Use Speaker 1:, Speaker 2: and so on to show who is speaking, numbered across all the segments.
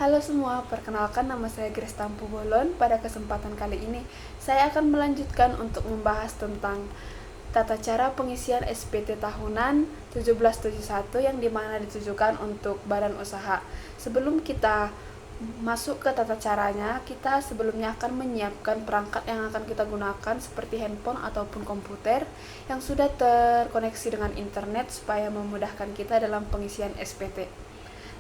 Speaker 1: Halo semua, perkenalkan nama saya Grace Tampu Bolon. Pada kesempatan kali ini, saya akan melanjutkan untuk membahas tentang tata cara pengisian SPT tahunan 1771 yang dimana ditujukan untuk badan usaha. Sebelum kita masuk ke tata caranya, kita sebelumnya akan menyiapkan perangkat yang akan kita gunakan seperti handphone ataupun komputer yang sudah terkoneksi dengan internet supaya memudahkan kita dalam pengisian SPT.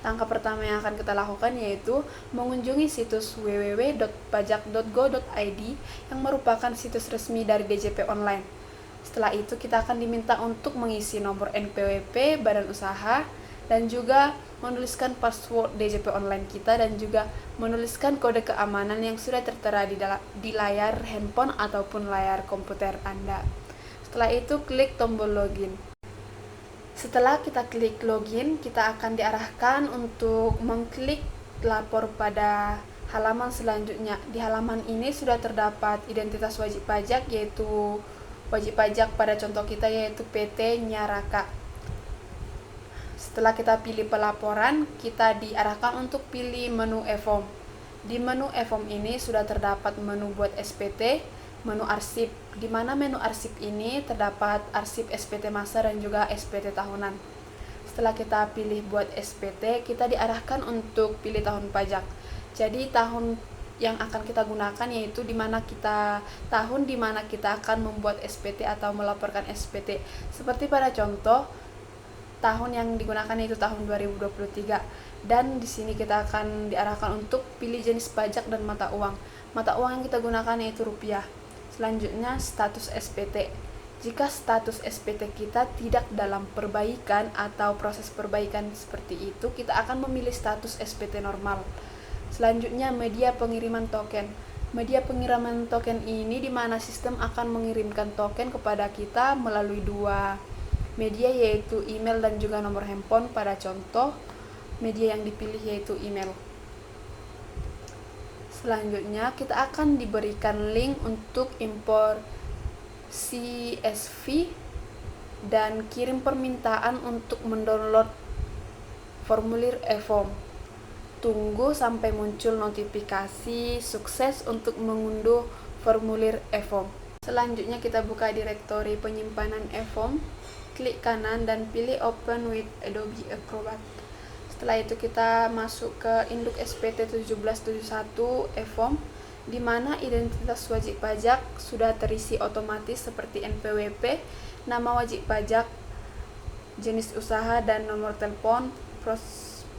Speaker 1: Langkah pertama yang akan kita lakukan yaitu mengunjungi situs www.pajak.go.id yang merupakan situs resmi dari DJP Online. Setelah itu kita akan diminta untuk mengisi nomor NPWP badan usaha dan juga menuliskan password DJP Online kita dan juga menuliskan kode keamanan yang sudah tertera di layar handphone ataupun layar komputer Anda. Setelah itu klik tombol login. Setelah kita klik login, kita akan diarahkan untuk mengklik lapor pada halaman selanjutnya. Di halaman ini sudah terdapat identitas wajib pajak, yaitu wajib pajak pada contoh kita yaitu PT Nyaraka. Setelah kita pilih pelaporan, kita diarahkan untuk pilih menu e-form. Di menu e-form ini sudah terdapat menu buat SPT, menu arsip, di mana menu arsip ini terdapat arsip SPT masa dan juga SPT tahunan. Setelah kita pilih buat SPT, kita diarahkan untuk pilih tahun pajak. Jadi tahun yang akan kita gunakan yaitu tahun di mana kita akan membuat SPT atau melaporkan SPT. Seperti pada contoh, tahun yang digunakan yaitu tahun 2023. Dan di sini kita akan diarahkan untuk pilih jenis pajak dan mata uang. Mata uang yang kita gunakan yaitu rupiah. Selanjutnya, status SPT. Jika status SPT kita tidak dalam perbaikan atau proses perbaikan seperti itu, kita akan memilih status SPT normal. Selanjutnya, media pengiriman token. Media pengiriman token ini di mana sistem akan mengirimkan token kepada kita melalui dua media, yaitu email dan juga nomor handphone. Pada contoh, media yang dipilih yaitu email. Selanjutnya, kita akan diberikan link untuk impor CSV dan kirim permintaan untuk mendownload formulir e-form. Tunggu sampai muncul notifikasi sukses untuk mengunduh formulir e-form. Selanjutnya, kita buka direktori penyimpanan e-form, klik kanan dan pilih Open with Adobe Acrobat. Setelah itu kita masuk ke induk SPT 1771 e-form, di mana identitas wajib pajak sudah terisi otomatis seperti NPWP, nama wajib pajak, jenis usaha dan nomor telepon,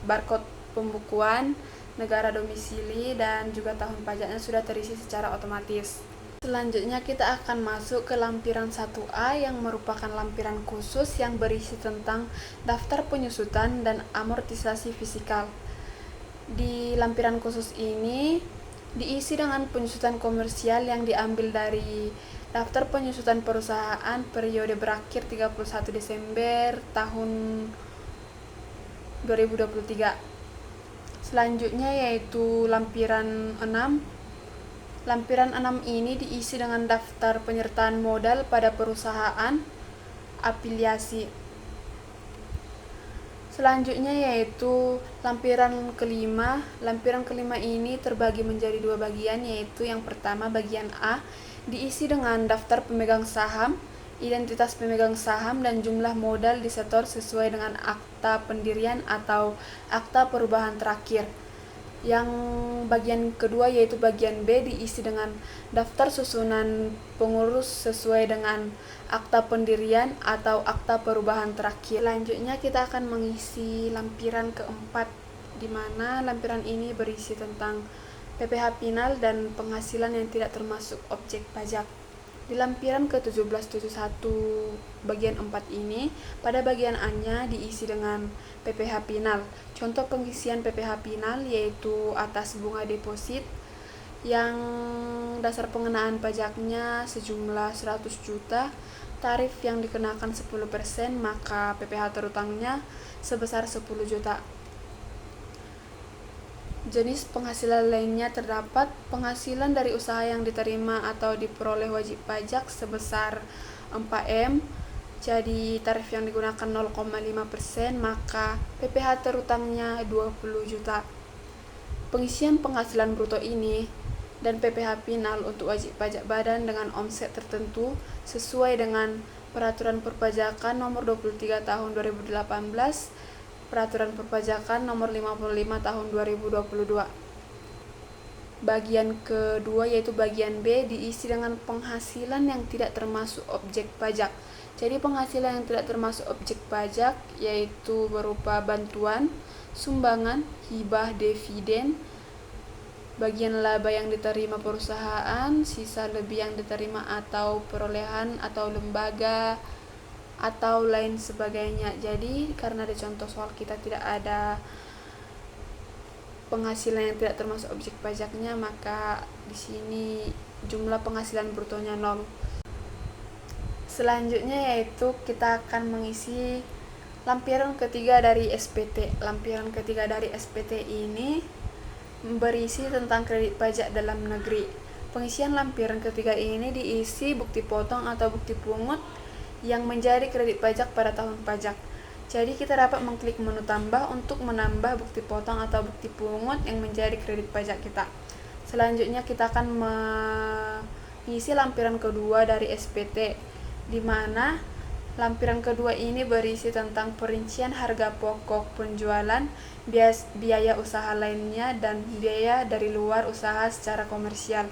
Speaker 1: barcode pembukuan, negara domisili dan juga tahun pajaknya sudah terisi secara otomatis. Selanjutnya kita akan masuk ke lampiran 1A yang merupakan lampiran khusus yang berisi tentang daftar penyusutan dan amortisasi fisikal. Di lampiran khusus ini diisi dengan penyusutan komersial yang diambil dari daftar penyusutan perusahaan periode berakhir 31 Desember tahun 2023. Selanjutnya yaitu lampiran 6. Lampiran 6 ini diisi dengan daftar penyertaan modal pada perusahaan afiliasi. Selanjutnya yaitu lampiran kelima. Lampiran kelima ini terbagi menjadi dua bagian, yaitu yang pertama bagian A diisi dengan daftar pemegang saham, identitas pemegang saham dan jumlah modal disetor sesuai dengan akta pendirian atau akta perubahan terakhir. Yang bagian kedua yaitu bagian B diisi dengan daftar susunan pengurus sesuai dengan akta pendirian atau akta perubahan terakhir. Selanjutnya kita akan mengisi lampiran keempat, di mana lampiran ini berisi tentang PPh final dan penghasilan yang tidak termasuk objek pajak. Di lampiran ke-1771 bagian 4 ini, pada bagian A-nya diisi dengan PPh final. Contoh pengisian PPh final yaitu atas bunga deposit yang dasar pengenaan pajaknya sejumlah 100 juta, tarif yang dikenakan 10%, maka PPh terutangnya sebesar 10 juta. Jenis penghasilan lainnya terdapat penghasilan dari usaha yang diterima atau diperoleh wajib pajak sebesar 4M, jadi tarif yang digunakan 0,5%, maka PPh terutangnya 20 juta. Pengisian penghasilan bruto ini dan PPh final untuk wajib pajak badan dengan omset tertentu sesuai dengan Peraturan Perpajakan Nomor 23 Tahun 2018, Peraturan Perpajakan Nomor 55 Tahun 2022. Bagian kedua yaitu bagian B diisi dengan penghasilan yang tidak termasuk objek pajak. Jadi penghasilan yang tidak termasuk objek pajak yaitu berupa bantuan, sumbangan, hibah, dividen, bagian laba yang diterima perusahaan, sisa lebih yang diterima atau perolehan atau lembaga atau lain sebagainya. Jadi karena ada contoh soal kita tidak ada penghasilan yang tidak termasuk objek pajaknya, maka di sini jumlah penghasilan brutonya 0. Selanjutnya yaitu kita akan mengisi lampiran ketiga dari SPT. Lampiran ketiga dari SPT ini berisi tentang kredit pajak dalam negeri. Pengisian lampiran ketiga ini diisi bukti potong atau bukti pungut yang menjadi kredit pajak pada tahun pajak. Jadi kita dapat mengklik menu tambah untuk menambah bukti potong atau bukti pungut yang menjadi kredit pajak kita. Selanjutnya kita akan mengisi lampiran kedua dari SPT, di mana lampiran kedua ini berisi tentang perincian harga pokok penjualan, biaya usaha lainnya, dan biaya dari luar usaha secara komersial.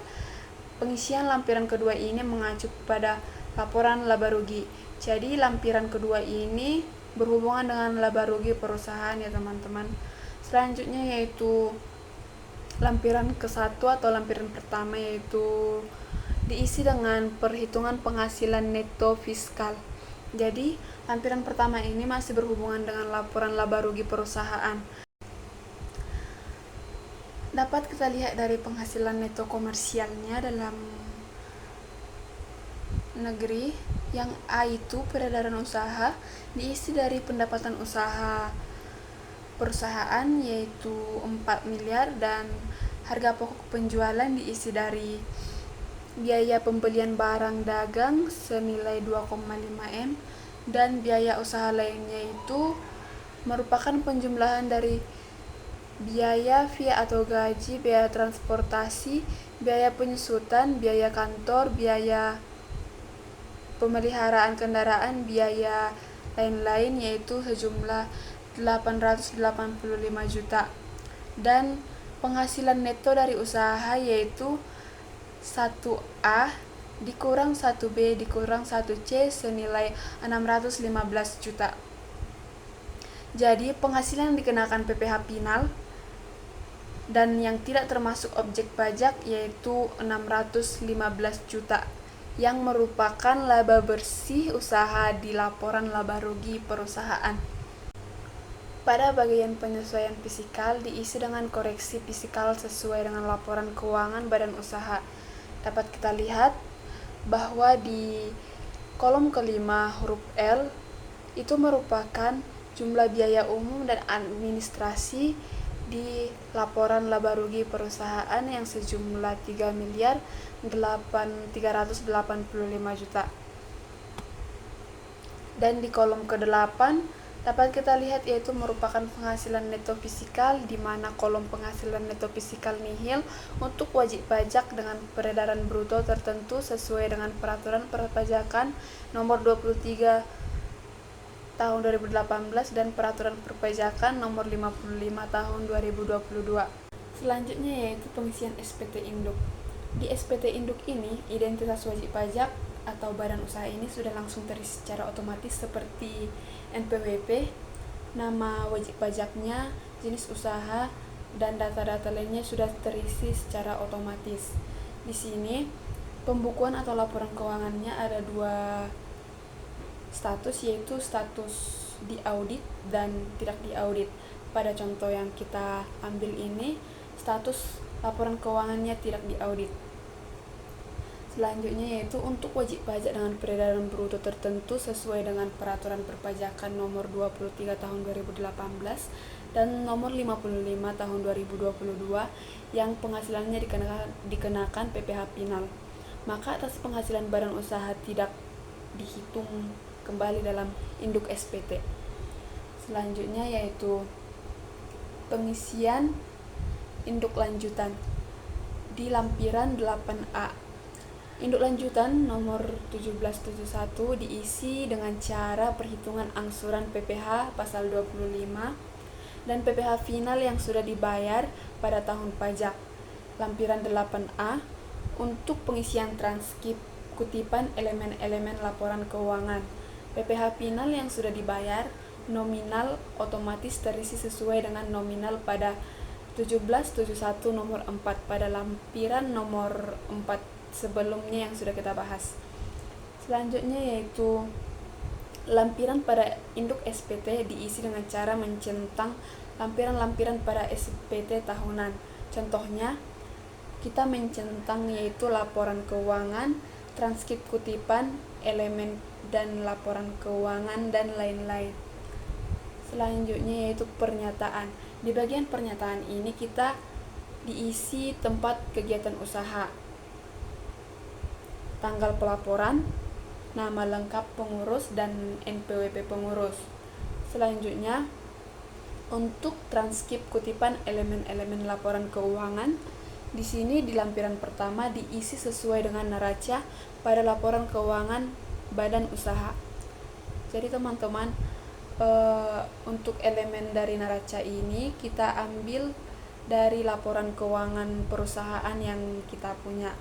Speaker 1: Pengisian lampiran kedua ini mengacu pada laporan laba rugi. Jadi lampiran kedua ini berhubungan dengan laba rugi perusahaan ya teman-teman. Selanjutnya yaitu lampiran ke-1 atau lampiran pertama yaitu diisi dengan perhitungan penghasilan neto fiskal. Jadi, lampiran pertama ini masih berhubungan dengan laporan laba rugi perusahaan. Dapat kita lihat dari penghasilan neto komersialnya dalam negeri. Yang A itu peredaran usaha, diisi dari pendapatan usaha perusahaan yaitu 4 miliar, dan harga pokok penjualan diisi dari biaya pembelian barang dagang senilai 2,5 M, dan biaya usaha lainnya itu merupakan penjumlahan dari biaya via atau gaji, biaya transportasi, biaya penyusutan, biaya kantor, biaya pemeliharaan kendaraan, biaya lain-lain yaitu sejumlah 885 juta. Dan penghasilan neto dari usaha yaitu 1A dikurang 1B dikurang 1C senilai 615 juta. Jadi penghasilan yang dikenakan PPh final dan yang tidak termasuk objek pajak yaitu 615 juta yang merupakan laba bersih usaha di laporan laba rugi perusahaan. Pada bagian penyesuaian fiskal diisi dengan koreksi fiskal sesuai dengan laporan keuangan badan usaha. Dapat kita lihat bahwa di kolom kelima huruf L itu merupakan jumlah biaya umum dan administrasi di laporan laba rugi perusahaan yang sejumlah 3.385 juta. Dan di kolom ke-8 dapat kita lihat yaitu merupakan penghasilan neto fiskal, di mana kolom penghasilan neto fiskal nihil untuk wajib pajak dengan peredaran bruto tertentu sesuai dengan Peraturan Perpajakan Nomor 23 Tahun 2018 dan Peraturan Perpajakan Nomor 55 Tahun 2022. Selanjutnya yaitu pengisian SPT Induk. Di SPT Induk ini, identitas wajib pajak atau badan usaha ini sudah langsung terisi secara otomatis seperti NPWP, nama wajib pajaknya, jenis usaha, dan data-data lainnya sudah terisi secara otomatis. Di sini pembukuan atau laporan keuangannya ada 2 status, yaitu status diaudit dan tidak diaudit. Pada contoh yang kita ambil ini, status laporan keuangannya tidak diaudit. Selanjutnya yaitu untuk wajib pajak dengan peredaran bruto tertentu sesuai dengan Peraturan Perpajakan Nomor 23 Tahun 2018 dan Nomor 55 Tahun 2022 yang penghasilannya dikenakan PPh final. Maka atas penghasilan badan usaha tidak dihitung kembali dalam induk SPT. Selanjutnya yaitu pengisian induk lanjutan di lampiran 8A. Induk lanjutan nomor 1771 diisi dengan cara perhitungan angsuran PPh pasal 25 dan PPh final yang sudah dibayar pada tahun pajak. Lampiran 8A untuk pengisian transkrip kutipan elemen-elemen laporan keuangan. PPh final yang sudah dibayar nominal otomatis terisi sesuai dengan nominal pada 1771 nomor 4 pada lampiran nomor 4 sebelumnya yang sudah kita bahas. Selanjutnya yaitu lampiran pada induk SPT diisi dengan cara mencentang lampiran-lampiran pada SPT tahunan. Contohnya, kita mencentang yaitu laporan keuangan, transkrip kutipan, elemen dan laporan keuangan, dan lain-lain. Selanjutnya yaitu pernyataan. Di bagian pernyataan ini kita diisi tempat kegiatan usaha, tanggal pelaporan, nama lengkap pengurus, dan NPWP pengurus. Selanjutnya, untuk transkrip kutipan elemen-elemen laporan keuangan, di sini di lampiran pertama diisi sesuai dengan neraca pada laporan keuangan badan usaha. Jadi teman-teman, untuk elemen dari neraca ini kita ambil dari laporan keuangan perusahaan yang kita punya.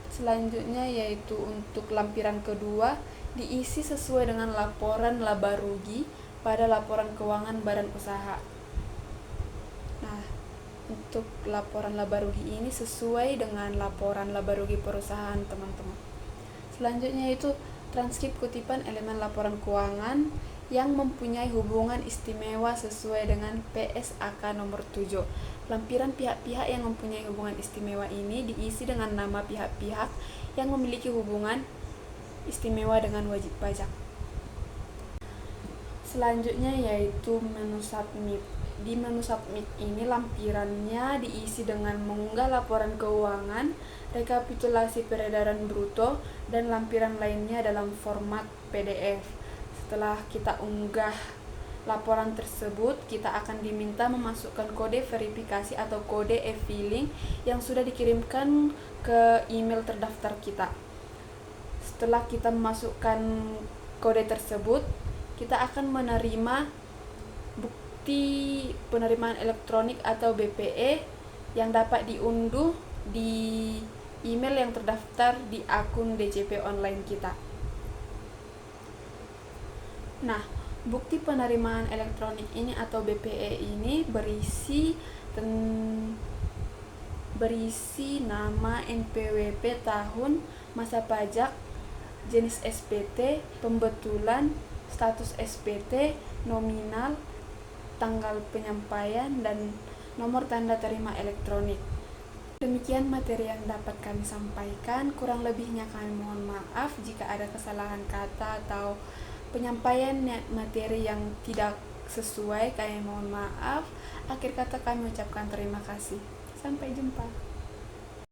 Speaker 1: Selanjutnya yaitu untuk lampiran kedua diisi sesuai dengan laporan laba rugi pada laporan keuangan badan usaha. Nah, untuk laporan laba rugi ini sesuai dengan laporan laba rugi perusahaan, teman-teman. Selanjutnya yaitu transkrip kutipan elemen laporan keuangan yang mempunyai hubungan istimewa sesuai dengan PSAK nomor 7. Lampiran pihak-pihak yang mempunyai hubungan istimewa ini diisi dengan nama pihak-pihak yang memiliki hubungan istimewa dengan wajib pajak. Selanjutnya yaitu menu submit. Di menu submit ini lampirannya diisi dengan mengunggah laporan keuangan, rekapitulasi peredaran bruto, dan lampiran lainnya dalam format PDF. Setelah kita unggah laporan tersebut, kita akan diminta memasukkan kode verifikasi atau kode e-filing yang sudah dikirimkan ke email terdaftar kita. Setelah kita memasukkan kode tersebut, kita akan menerima bukti penerimaan elektronik atau BPE yang dapat diunduh di email yang terdaftar di akun DJP online kita. Nah, bukti penerimaan elektronik ini atau BPE ini berisi nama NPWP tahun, masa pajak, jenis SPT, pembetulan, status SPT, nominal, tanggal penyampaian, dan nomor tanda terima elektronik. Demikian materi yang dapat kami sampaikan. Kurang lebihnya kami mohon maaf jika ada kesalahan kata atau penyampaian materi yang tidak sesuai. Kami mohon maaf. Akhir kata kami ucapkan terima kasih. Sampai jumpa.